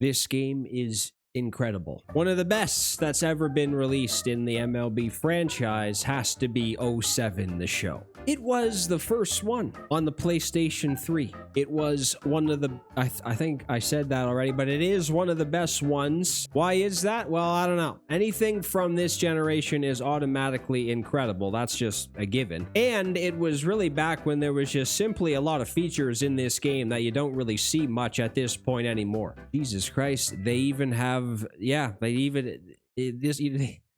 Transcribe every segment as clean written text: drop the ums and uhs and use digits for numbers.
This game is incredible. One of the best that's ever been released in the MLB franchise has to be 07 The Show. It was the first one on the PlayStation 3. It was one of the, I think I said that already, but it is one of the best ones. Why is that? Well, I don't know. Anything from this generation is automatically incredible. That's just a given. And it was really back when there was just simply a lot of features in this game that you don't really see much at this point anymore. Jesus Christ, they even have, yeah, they even,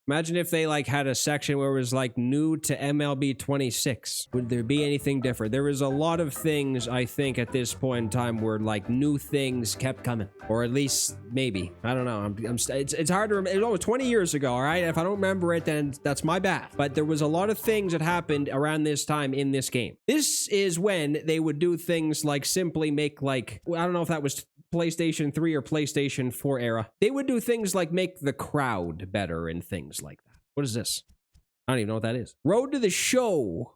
imagine if they like had a section where it was like new to MLB 26. Would there be anything different? There was a lot of things, I think, at this point in time where like new things kept coming, or at least maybe. I don't know. It's hard to remember. It was 20 years ago, all right? If I don't remember it, then that's my bad. But there was a lot of things that happened around this time in this game. This is when they would do things like simply make like, I don't know if that was PlayStation 3 or PlayStation 4 era. They would do things like make the crowd better and things like that. What is this? I don't even know what that is. Road to the Show.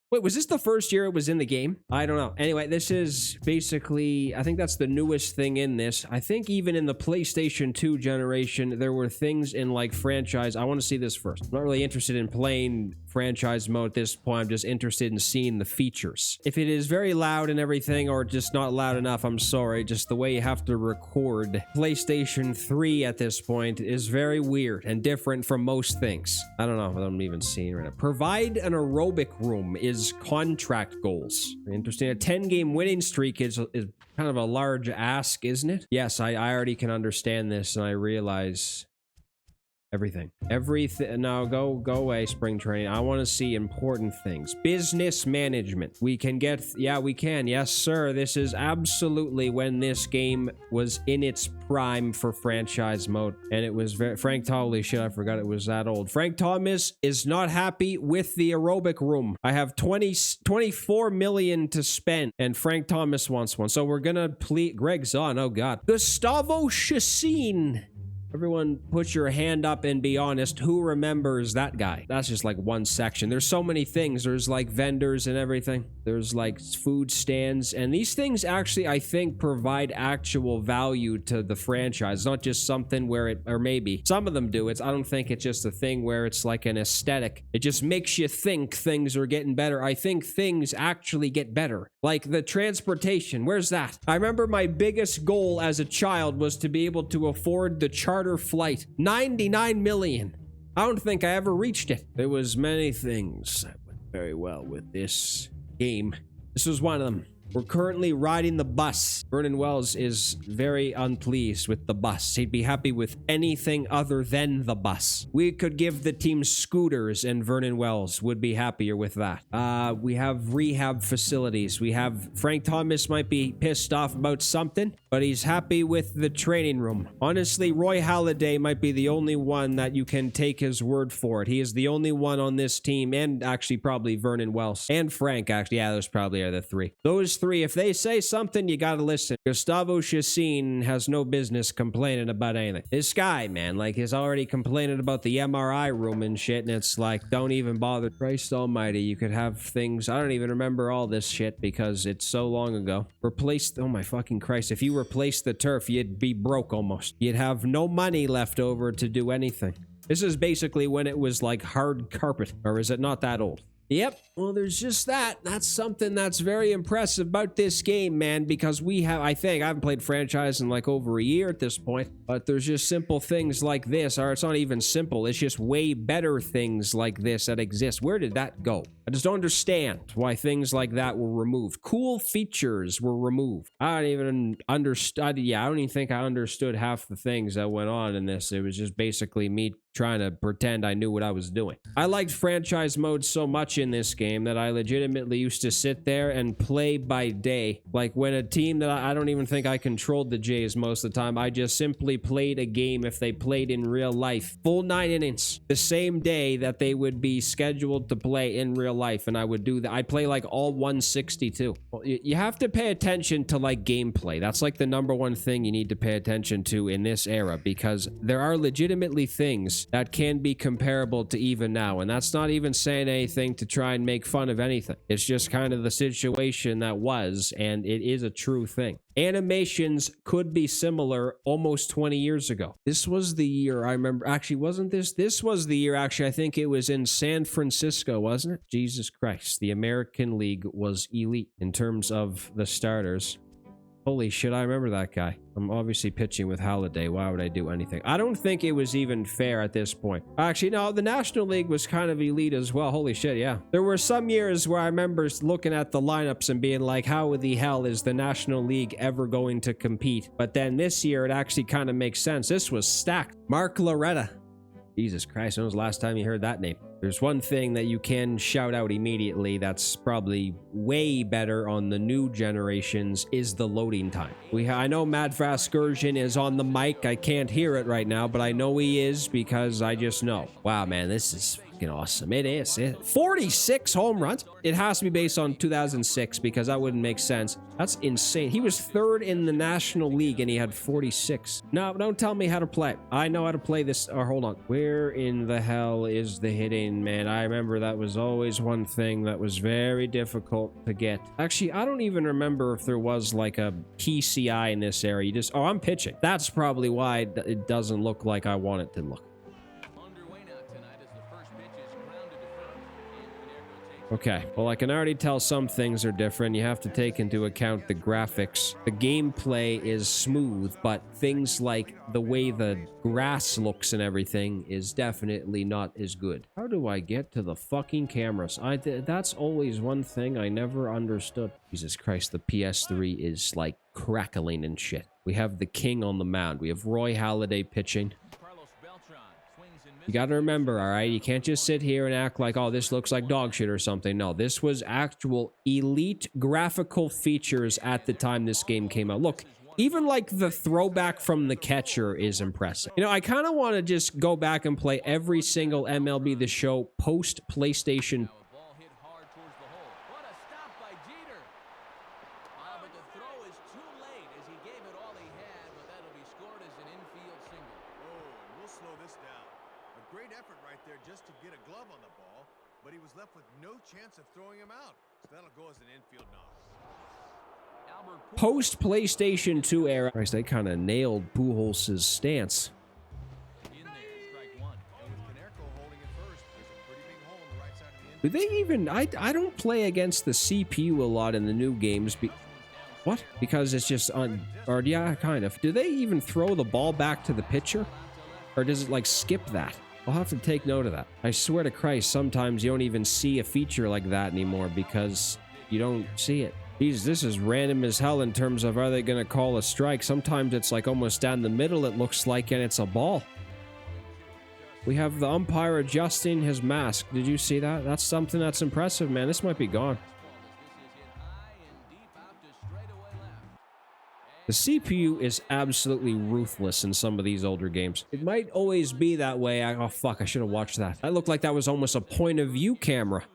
Wait, was this the first year it was in the game? I don't know. Anyway, this is basically, I think that's the newest thing in this. I think even in the PlayStation 2 generation, there were things in like franchise. I want to see this first. I'm not really interested in playing franchise mode at this point. I'm just interested in seeing the features. If it is very loud and everything, or just not loud enough, I'm sorry. Just the way you have to record PlayStation 3 at this point is very weird and different from most things. I don't know what I'm even seeing right now. Provide an aerobic room is contract goals. Interesting. A 10-game winning streak is kind of a large ask, isn't it? Yes, I already can understand this, and I realize everything. Now go away, spring training. I want to see important things. Business management. We can get, yeah, we can. Yes, sir. This is absolutely when this game was in its prime for franchise mode. And it was holy shit, I forgot it was that old. Frank Thomas is not happy with the aerobic room. I have 24 million to spend, and Frank Thomas wants one. So we're gonna plead. Greg's on. Oh God. Gustavo Chassin. Everyone put your hand up and be honest. Who remembers that guy? That's just like one section. There's so many things. There's like vendors and everything. There's like food stands. And these things actually, I think, provide actual value to the franchise. Not just something where it, or maybe some of them do. I don't think it's just a thing where it's like an aesthetic. It just makes you think things are getting better. I think things actually get better. Like the transportation. Where's that? I remember my biggest goal as a child was to be able to afford the charter flight. 99 million. I don't think I ever reached it. There was many things that went very well with this game. This was one of them. We're currently riding the bus. Vernon Wells is very unpleased with the bus. He'd be happy with anything other than the bus. We could give the team scooters, and Vernon Wells would be happier with that. We have rehab facilities. We have Frank Thomas might be pissed off about something, but he's happy with the training room. Honestly, Roy Halladay might be the only one that you can take his word for it. He is the only one on this team, and actually probably Vernon Wells and Frank, actually. Yeah, those probably are the three. Those three, if they say something, you gotta listen. Gustavo Chassin has no business complaining about anything. This guy, man, like, is already complaining about the MRI room and shit, and it's like, don't even bother. Christ almighty, you could have things. I don't even remember all this shit because it's so long ago. Replaced, oh my fucking Christ, if you replace the turf, you'd be broke almost. You'd have no money left over to do anything. This is basically when it was like hard carpet, or is it not that old? Yep. Well, there's just that. That's something that's very impressive about this game, man, because we have, I haven't played franchise in like over a year at this point, but there's just simple things like this, or it's not even simple. It's just way better things like this that exist. Where did that go? I just don't understand why things like that were removed. Cool features were removed. I don't even understand. Yeah, I don't even think I understood half the things that went on in this. It was just basically me trying to pretend I knew what I was doing. I liked franchise mode so much in this game that I legitimately used to sit there and play by day. Like when a team that I don't even think I controlled the Jays most of the time, I just simply played a game if they played in real life. Full 9 innings. The same day that they would be scheduled to play in real life, and I would do that. I'd play like all 162. Well, you have to pay attention to like gameplay. That's like the #1 thing you need to pay attention to in this era, because there are legitimately things that can be comparable to even now, and that's not even saying anything to try and make fun of anything. It's just kind of the situation that was, and it is a true thing. Animations could be similar almost 20 years ago. This was the year I remember. Actually, wasn't this? This was the year, actually, I think it was in San Francisco, wasn't it? Jesus Christ. The American League was elite in terms of the starters. Holy shit, I remember that guy. I'm obviously pitching with Halladay. Why would I do anything? I don't think it was even fair at this point. Actually, no, the National League was kind of elite as well. Holy shit, yeah. There were some years where I remember looking at the lineups and being like, how the hell is the National League ever going to compete? But then this year, it actually kind of makes sense. This was stacked. Mark Loretta. Jesus Christ, when was the last time you heard that name? There's one thing that you can shout out immediately that's probably way better on the new generations is the loading time. I know Mad Fast Scourgeon is on the mic. I can't hear it right now, but I know he is because I just know. Wow, man, this is fucking awesome. It is. 46 home runs. It has to be based on 2006 because that wouldn't make sense. That's insane. He was third in the National League and he had 46. No, don't tell me how to play. I know how to play this. Or hold on. Where in the hell is the hitting, man? I remember that was always one thing that was very difficult to get. Actually, I don't even remember if there was like a PCI in this area. You just, oh, I'm pitching. That's probably why it doesn't look like I want it to look. Okay, well, I can already tell some things are different. You have to take into account the graphics. The gameplay is smooth, but things like the way the grass looks and everything is definitely not as good. How do I get to the fucking cameras? That's always one thing I never understood. Jesus Christ, the PS3 is like crackling and shit. We have the king on the mound. We have Roy Halladay pitching. You gotta remember, all right? You can't just sit here and act like, oh, this looks like dog shit or something. No, this was actual elite graphical features at the time this game came out. Look, even like the throwback from the catcher is impressive. You know, I kind of want to just go back and play every single MLB The Show post PlayStation. Just to get a glove on the ball, but he was left with no chance of throwing him out. So that'll go as an infield knock. Post PlayStation 2 era. Christ, they kind of nailed Pujols' stance. Do they even? I don't play against the CPU a lot in the new games. What? Because it's just on. Or yeah, kind of. Do they even throw the ball back to the pitcher, or does it like skip that? I'll have to take note of that. I swear to Christ, sometimes you don't even see a feature like that anymore because you don't see it. Jeez, this is random as hell in terms of are they going to call a strike. Sometimes it's like almost down the middle, it looks like, and it's a ball. We have the umpire adjusting his mask. Did you see that? That's something that's impressive, man. This might be gone. The CPU is absolutely ruthless in some of these older games. It might always be that way. Oh, fuck, I should have watched that. That looked like that was almost a point of view camera.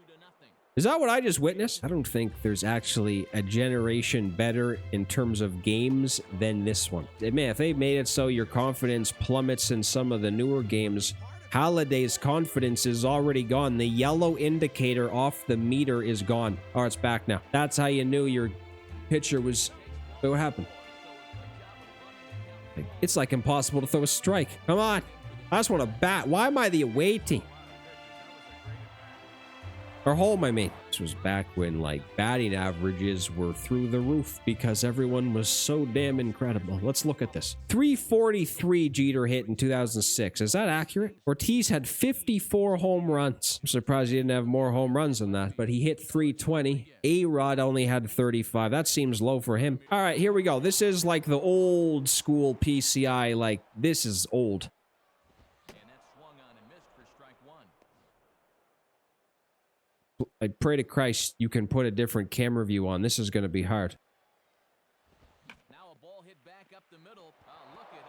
Is that what I just witnessed? I don't think there's actually a generation better in terms of games than this one. Man, if they made it so your confidence plummets in some of the newer games, Halladay's confidence is already gone. The yellow indicator off the meter is gone. Oh, it's back now. That's how you knew your pitcher was... Wait, what happened? It's like impossible to throw a strike. Come on. I just want to bat. Why am I the away team? Or home, I mean. This was back when, like, batting averages were through the roof because everyone was so damn incredible. Let's look at this. 343 Jeter hit in 2006. Is that accurate? Ortiz had 54 home runs. I'm surprised he didn't have more home runs than that, but he hit 320. A-Rod only had 35. That seems low for him. All right, here we go. This is like the old school PCI. Like, this is old. I pray to Christ you can put a different camera view on. This is going to be hard. Now a ball hit back up the middle. Look at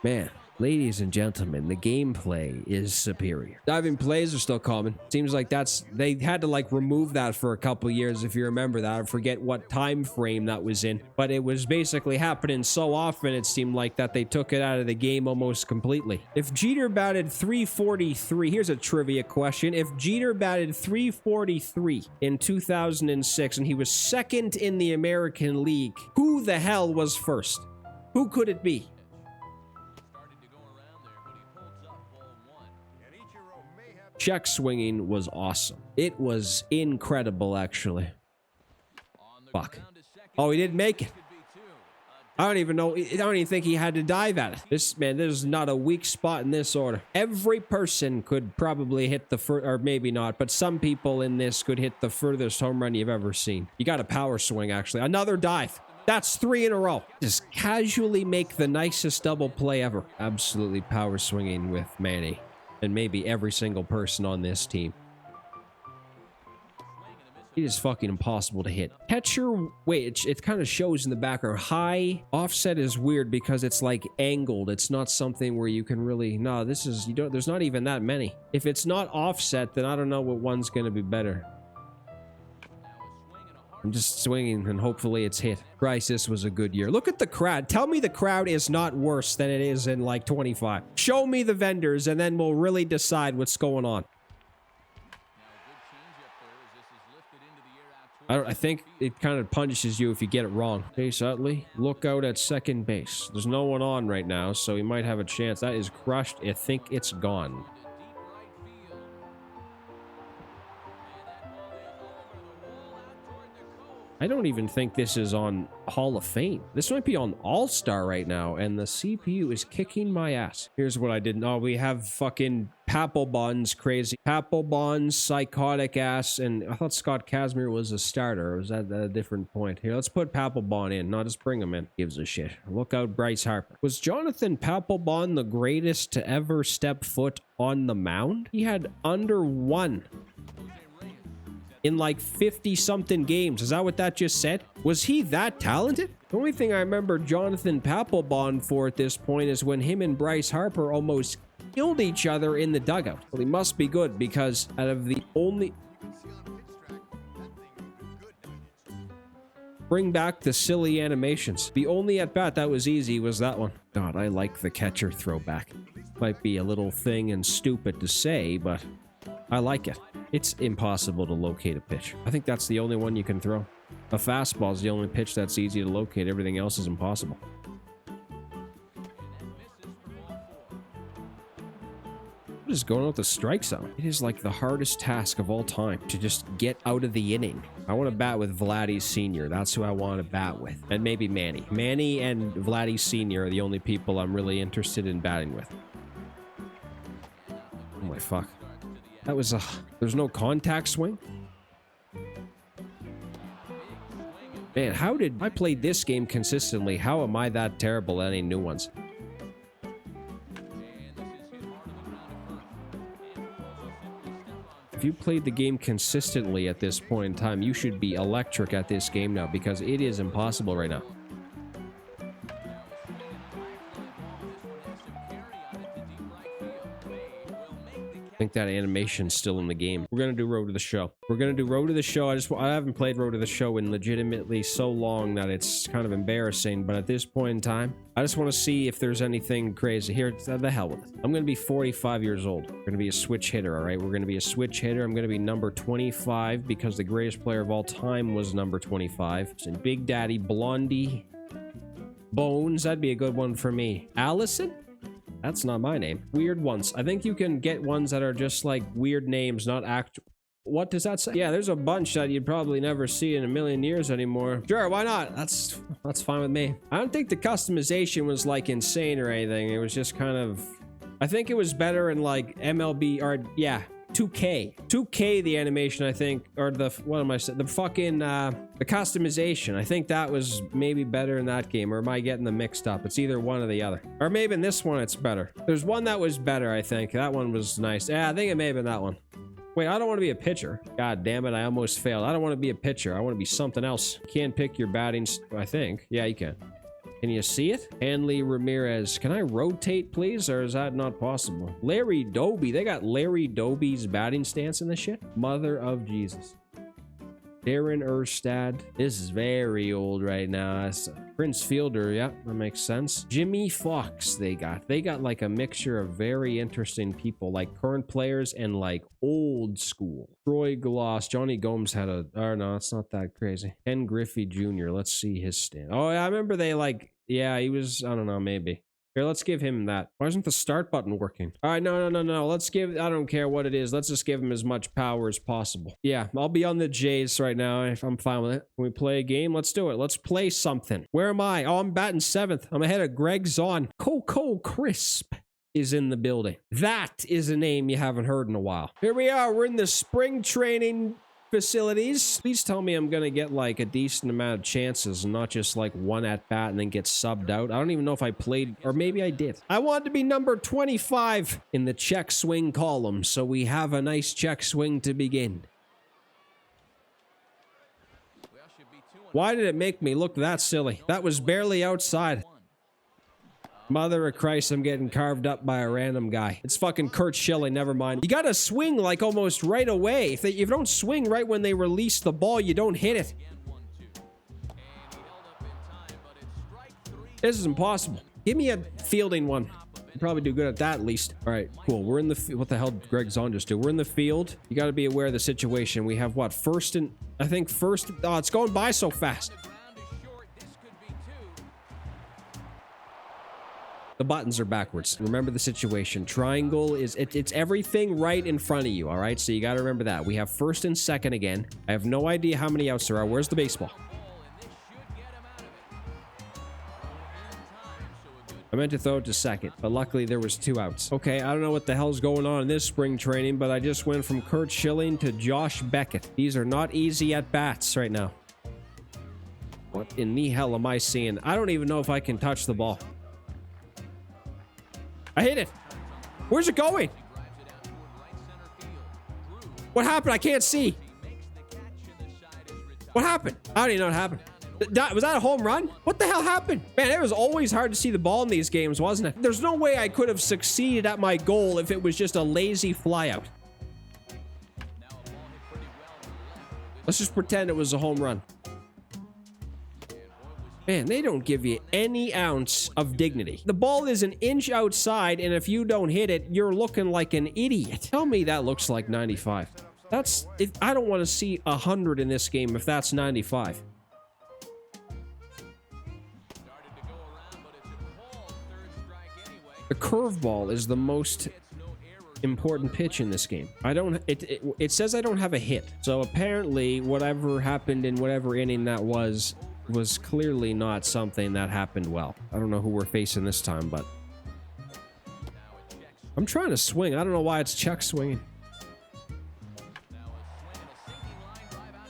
Utley. Man, Ladies and gentlemen, the gameplay is superior. Diving plays are still common. Seems like they had to like remove that for a couple years, if you remember that. I forget what time frame that was in, but it was basically happening so often it seemed like that they took it out of the game almost completely. If Jeter batted 343, here's a trivia question. If Jeter batted 343 in 2006 and he was second in the American League, who the hell was first? Who could it be? Check swinging was awesome. It was incredible, actually. Fuck. Oh, he didn't make it. I don't even know. I don't even think he had to dive at it. This, man, there's not a weak spot in this order. Every person could probably hit the or maybe not, but some people in this could hit the furthest home run you've ever seen. You got a power swing, actually. Another dive. That's 3 in a row. Just casually make the nicest double play ever. Absolutely power swinging with Manny. And maybe every single person on this team. It is fucking impossible to hit. Catcher, wait, it kind of shows in the background. High offset is weird because it's like angled. It's not something where you can really, no, this is, you don't, there's not even that many. If it's not offset, then I don't know what one's going to be better. I'm just swinging and hopefully it's hit. Christ, this was a good year. Look at the crowd. Tell me the crowd is not worse than it is in like 25. Show me the vendors and then we'll really decide what's going on. I think it kind of punishes you if you get it wrong. Chase Utley, look out at second base. There's no one on right now, so he might have a chance. That is crushed. I think it's gone. I don't even think this is on Hall of Fame. This might be on All-Star right now, and the CPU is kicking my ass. Here's what I didn't know. We have fucking Papelbon's crazy. Papelbon's psychotic ass, and I thought Scott Kazmir was a starter. Or was that a different point? Here, let's put Papelbon in. No, just bring him in. Gives a shit. Look out, Bryce Harper. Was Jonathan Papelbon the greatest to ever step foot on the mound? He had under 1 in like 50-something games. Is that what that just said? Was he that talented? The only thing I remember Jonathan Papelbon for at this point is when him and Bryce Harper almost killed each other in the dugout. Well, he must be good because out of the only... Bring back the silly animations. The only at-bat that was easy was that one. God, I like the catcher throwback. Might be a little thing and stupid to say, but I like it. It's impossible to locate a pitch. I think that's the only one you can throw. A fastball is the only pitch that's easy to locate. Everything else is impossible. What is going on with the strike zone? It is like the hardest task of all time to just get out of the inning. I want to bat with Vladdy Sr. That's who I want to bat with. And maybe Manny. Manny and Vladdy Sr. are the only people I'm really interested in batting with. Oh my fuck. That was a... There's no contact swing? Man, how did... I played this game consistently. How am I that terrible at any new ones? If you played the game consistently at this point in time, you should be electric at this game now because it is impossible right now. I think that animation's still in the game. We're gonna do Road to the Show. We're gonna do Road to the Show. I haven't played Road to the Show in legitimately so long that it's kind of embarrassing, but at this point in time, I just want to see if there's anything crazy. Here, the hell with it. I'm gonna be 45 years old. We're gonna be a switch hitter, all right? We're gonna be a switch hitter. I'm gonna be number 25 because the greatest player of all time was number 25. And Big Daddy Blondie Bones, that'd be a good one for me. Allison? That's not my name. Weird ones. I think you can get ones that are just like weird names, not actual. What does that say? Yeah, there's a bunch that you'd probably never see in a million years anymore. Sure, why not? That's fine with me. I don't think the customization was like insane or anything. It was just kind of... I think it was better in like MLB or yeah, 2K. 2K, the animation, I think, or the, what am I saying? The fucking, the customization. I think that was maybe better in that game, or am I getting them mixed up? It's either one or the other. Or maybe in this one, it's better. There's one that was better, I think. That one was nice. Yeah, I think it may have been that one. Wait, I don't want to be a pitcher. God damn it, I almost failed. I don't want to be a pitcher. I want to be something else. You can't pick your batting, I think. Yeah, you can. Can you see it? Hanley Ramirez. Can I rotate, please? Or is that not possible? Larry Doby. They got Larry Doby's batting stance in this shit? Mother of Jesus. Darren Erstad. This is very old right now. That's Prince Fielder. Yeah, that makes sense. Jimmy Fox they got. They got like a mixture of very interesting people, like current players and like old school. Troy Gloss. Johnny Gomes had a... Oh, no, it's not that crazy. Ken Griffey Jr. Let's see his stand. Oh, yeah, I remember they like... Yeah, he was... I don't know, maybe. Here, let's give him that. Why isn't the start button working? All right, no. Let's give... I don't care what it is. Let's just give him as much power as possible. Yeah, I'll be on the Jays right now if I'm fine with it. Can we play a game? Let's do it. Let's play something. Where am I? Oh, I'm batting 7th. I'm ahead of Greg Zahn. Coco Crisp is in the building. That is a name you haven't heard in a while. Here we are. We're in the spring training facilities. Please tell me I'm gonna get like a decent amount of chances and not just like one at bat and then get subbed out. I don't even know if I played, or maybe I did. I wanted to be number 25 in the check swing column, so we have a nice check swing to begin. Why did it make me look that silly? That was barely outside. Mother of Christ, I'm getting carved up by a random guy. It's fucking Kurt Schilling, never mind. You gotta swing like almost right away. If you don't swing right when they release the ball, you don't hit it. This is impossible. Give me a fielding one. You probably do good at that at least. All right, cool. We're in the... What the hell did Greg Zahn just do? We're in the field. You gotta be aware of the situation. We have what? First and... I think first... Oh, it's going by so fast. The buttons are backwards. Remember the situation. Triangle is... It's everything right in front of you, all right? So you got to remember that. We have first and second again. I have no idea how many outs there are. Where's the baseball? I meant to throw it to second, but luckily there was 2 outs. Okay, I don't know what the hell's going on in this spring training, but I just went from Kurt Schilling to Josh Beckett. These are not easy at-bats right now. What in the hell am I seeing? I don't even know if I can touch the ball. I hit it. Where's it going? What happened? I can't see. What happened? I don't even know what happened. Was that a home run? What the hell happened? Man, it was always hard to see the ball in these games, wasn't it? There's no way I could have succeeded at my goal if it was just a lazy flyout. Let's just pretend it was a home run. Man, they don't give you any ounce of dignity. The ball is an inch outside, and if you don't hit it, you're looking like an idiot. Tell me that looks like 95. That's... I don't want to see 100 in this game if that's 95. The curveball is the most important pitch in this game. It says I don't have a hit. So apparently whatever happened in whatever inning that was clearly not something that happened well. I don't know who we're facing this time, but I'm trying to swing. I don't know why it's check swinging.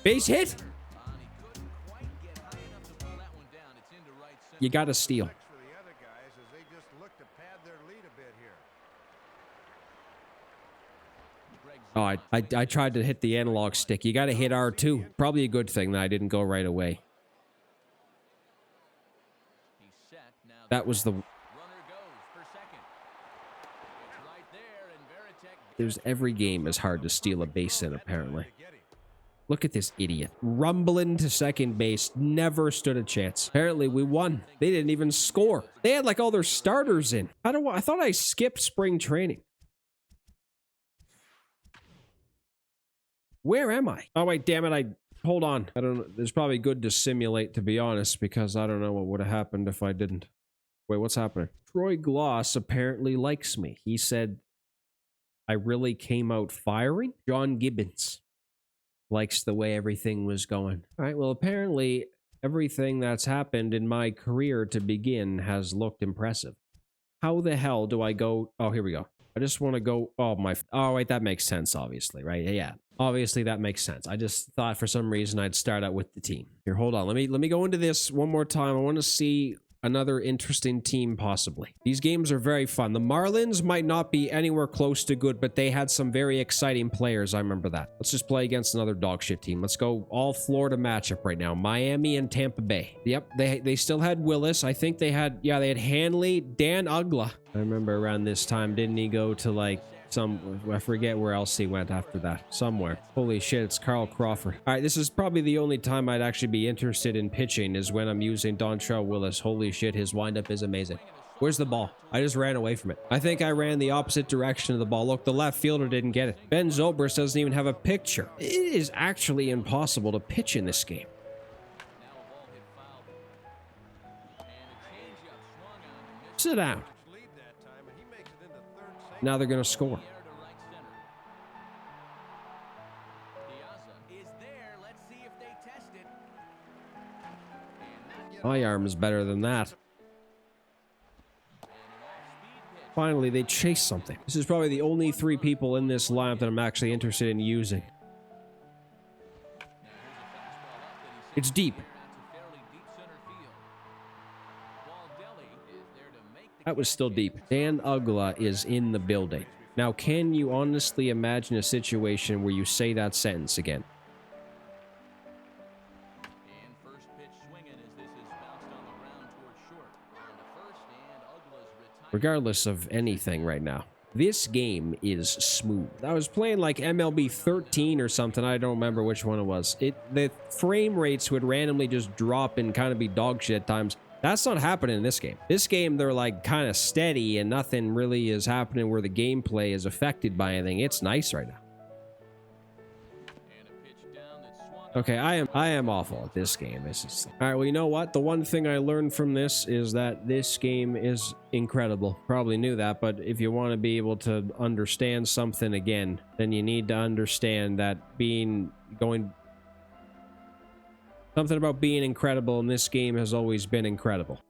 Base hit. You got to steal. Oh, I tried to hit the analog stick. You got to hit R2. Probably a good thing that I didn't go right away. That was the... There's every game is hard to steal a base in, apparently. Look at this idiot. Rumbling to second base. Never stood a chance. Apparently, we won. They didn't even score. They had like all their starters in. I thought I skipped spring training. Where am I? Oh, wait, damn it. Hold on. I don't know. It's probably good to simulate, to be honest, because I don't know what would have happened if I didn't. Wait, what's happening? Troy Gloss apparently likes me. He said I really came out firing. John Gibbons likes the way everything was going. All right, well, apparently everything that's happened in my career to begin has looked impressive. How the hell do I go? Oh, here we go. I just want to go. Oh, wait, that makes sense, obviously, right? Yeah. Obviously, that makes sense. I just thought for some reason I'd start out with the team. Here, hold on. Let me go into this one more time. I want to see Another interesting team, possibly. These games are very fun. The Marlins might not be anywhere close to good, but they had some very exciting players. I remember that. Let's just play against another dog shit team. Let's go all Florida matchup right now. Miami and Tampa Bay. Yep, they still had Willis. I think they had, yeah, they had Hanley, Dan Ugla. I remember around this time, didn't he go to like I forget where else he went after that. Somewhere. Holy shit, it's Carl Crawford. All right, this is probably the only time I'd actually be interested in pitching is when I'm using Dontrelle Willis. Holy shit, his windup is amazing. Where's the ball? I just ran away from it. I think I ran the opposite direction of the ball. Look, the left fielder didn't get it. Ben Zobrist doesn't even have a picture. It is actually impossible to pitch in this game. Sit down. Now they're going to score. My arm is better than that. Finally, they chase something. This is probably the only 3 people in this lineup that I'm actually interested in using. It's deep. That was still deep. Dan Ugla is in the building. Now, can you honestly imagine a situation where you say that sentence again? Regardless of anything right now, this game is smooth. I was playing like MLB 13 or something. I don't remember which one it was. The frame rates would randomly just drop and kind of be dog shit at times. That's not happening in this game. This game, they're like kind of steady and nothing really is happening where the gameplay is affected by anything. It's nice right now. Okay, I am awful at this game. This is all right. Well, you know what? The one thing I learned from this is that this game is incredible. Probably knew that, but if you want to be able to understand something again, then you need to understand that something about being incredible in this game has always been incredible.